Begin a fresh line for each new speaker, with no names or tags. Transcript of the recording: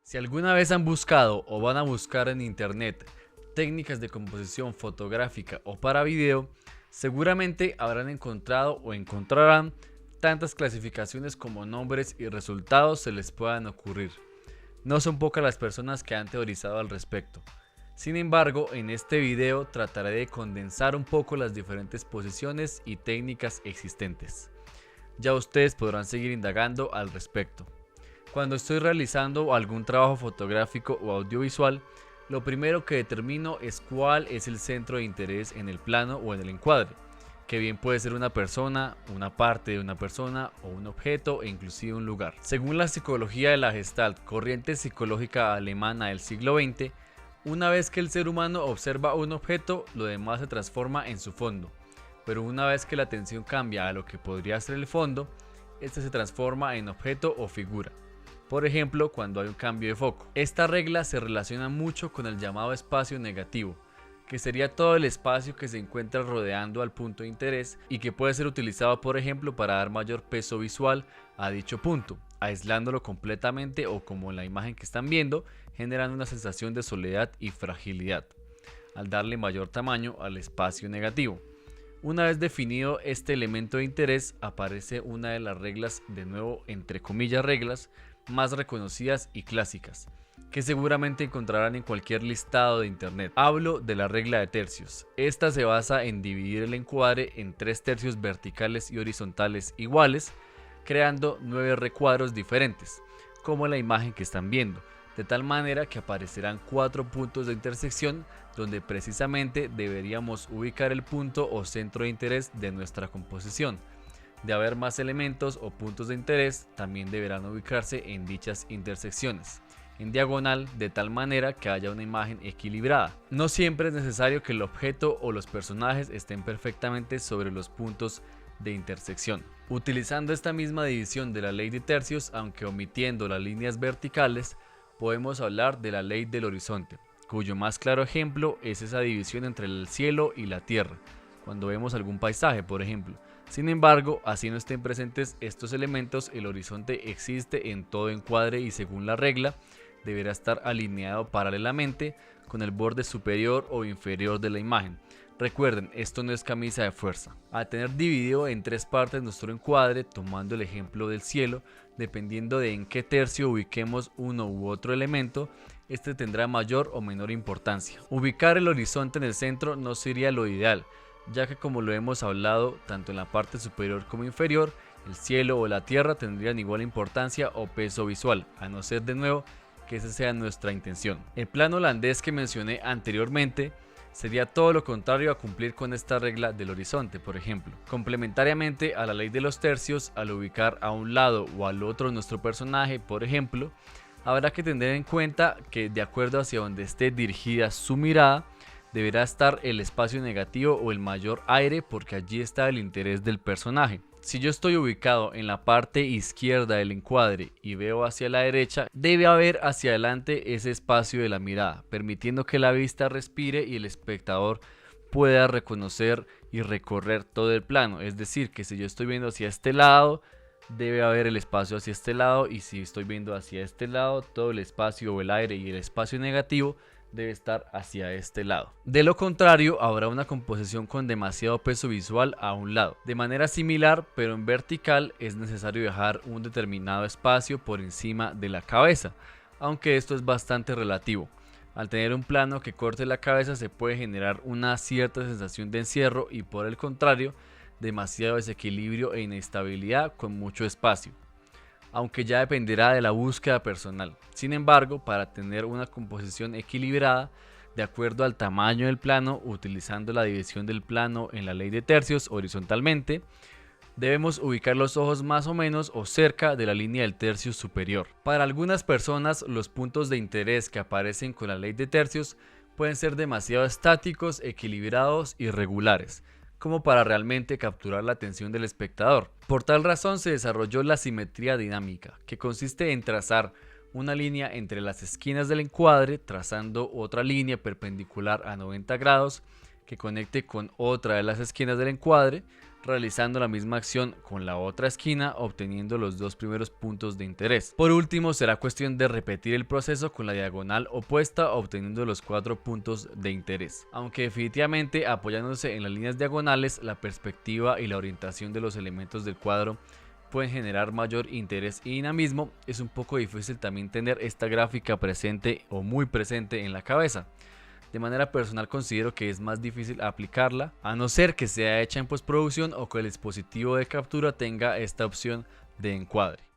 Si alguna vez han buscado o van a buscar en internet técnicas de composición fotográfica o para video, seguramente habrán encontrado o encontrarán tantas clasificaciones como nombres y resultados se les puedan ocurrir. No son pocas las personas que han teorizado al respecto. Sin embargo, en este video trataré de condensar un poco las diferentes posiciones y técnicas existentes. Ya ustedes podrán seguir indagando al respecto. Cuando estoy realizando algún trabajo fotográfico o audiovisual, lo primero que determino es cuál es el centro de interés en el plano o en el encuadre, que bien puede ser una persona, una parte de una persona o un objeto e inclusive un lugar. Según la psicología de la Gestalt, corriente psicológica alemana del siglo XX, una vez que el ser humano observa un objeto, lo demás se transforma en su fondo, pero una vez que la atención cambia a lo que podría ser el fondo, este se transforma en objeto o figura. Por ejemplo, cuando hay un cambio de foco. Esta regla se relaciona mucho con el llamado espacio negativo, que sería todo el espacio que se encuentra rodeando al punto de interés y que puede ser utilizado, por ejemplo, para dar mayor peso visual a dicho punto, aislándolo completamente o, como en la imagen que están viendo, generando una sensación de soledad y fragilidad, al darle mayor tamaño al espacio negativo. Una vez definido este elemento de interés, aparece una de las reglas, de nuevo entre comillas reglas, más reconocidas y clásicas, que seguramente encontrarán en cualquier listado de internet. Hablo de la regla de tercios. Esta se basa en dividir el encuadre en 3 tercios verticales y horizontales iguales, creando 9 recuadros diferentes, como la imagen que están viendo, de tal manera que aparecerán 4 puntos de intersección donde precisamente deberíamos ubicar el punto o centro de interés de nuestra composición. De haber más elementos o puntos de interés, también deberán ubicarse en dichas intersecciones, en diagonal, de tal manera que haya una imagen equilibrada. No siempre es necesario que el objeto o los personajes estén perfectamente sobre los puntos de intersección. Utilizando esta misma división de la ley de tercios, aunque omitiendo las líneas verticales, podemos hablar de la ley del horizonte, cuyo más claro ejemplo es esa división entre el cielo y la tierra, cuando vemos algún paisaje, por ejemplo. Sin embargo, así no estén presentes estos elementos, el horizonte existe en todo encuadre y, según la regla, deberá estar alineado paralelamente con el borde superior o inferior de la imagen. Recuerden, esto no es camisa de fuerza. Al tener dividido en 3 partes nuestro encuadre, tomando el ejemplo del cielo, dependiendo de en qué tercio ubiquemos uno u otro elemento, este tendrá mayor o menor importancia. Ubicar el horizonte en el centro no sería lo ideal, ya que, como lo hemos hablado, tanto en la parte superior como inferior, el cielo o la tierra tendrían igual importancia o peso visual, a no ser de nuevo que esa sea nuestra intención. El plano holandés que mencioné anteriormente sería todo lo contrario a cumplir con esta regla del horizonte, por ejemplo. Complementariamente a la ley de los tercios, al ubicar a un lado o al otro nuestro personaje, por ejemplo, habrá que tener en cuenta que, de acuerdo hacia donde esté dirigida su mirada, deberá estar el espacio negativo o el mayor aire, porque allí está el interés del personaje. Si yo estoy ubicado en la parte izquierda del encuadre y veo hacia la derecha, debe haber hacia adelante ese espacio de la mirada, permitiendo que la vista respire y el espectador pueda reconocer y recorrer todo el plano. Es decir, que si yo estoy viendo hacia este lado, debe haber el espacio hacia este lado, y si estoy viendo hacia este lado, todo el espacio o el aire y el espacio negativo debe estar hacia este lado. De lo contrario, habrá una composición con demasiado peso visual a un lado. De manera similar, pero en vertical, es necesario dejar un determinado espacio por encima de la cabeza, aunque esto es bastante relativo. Al tener un plano que corte la cabeza, se puede generar una cierta sensación de encierro y, por el contrario, demasiado desequilibrio e inestabilidad con mucho espacio, aunque ya dependerá de la búsqueda personal. Sin embargo, para tener una composición equilibrada, de acuerdo al tamaño del plano, utilizando la división del plano en la ley de tercios horizontalmente, debemos ubicar los ojos más o menos o cerca de la línea del tercio superior. Para algunas personas, los puntos de interés que aparecen con la ley de tercios pueden ser demasiado estáticos, equilibrados y regulares, como para realmente capturar la atención del espectador. Por tal razón se desarrolló la simetría dinámica, que consiste en trazar una línea entre las esquinas del encuadre, trazando otra línea perpendicular a 90 grados que conecte con otra de las esquinas del encuadre, realizando la misma acción con la otra esquina, obteniendo los dos primeros puntos de interés. Por último, será cuestión de repetir el proceso con la diagonal opuesta, obteniendo los 4 puntos de interés. Aunque definitivamente apoyándose en las líneas diagonales, la perspectiva y la orientación de los elementos del cuadro pueden generar mayor interés y dinamismo, es un poco difícil también tener esta gráfica presente o muy presente en la cabeza. De manera personal considero que es más difícil aplicarla, a no ser que sea hecha en postproducción o que el dispositivo de captura tenga esta opción de encuadre.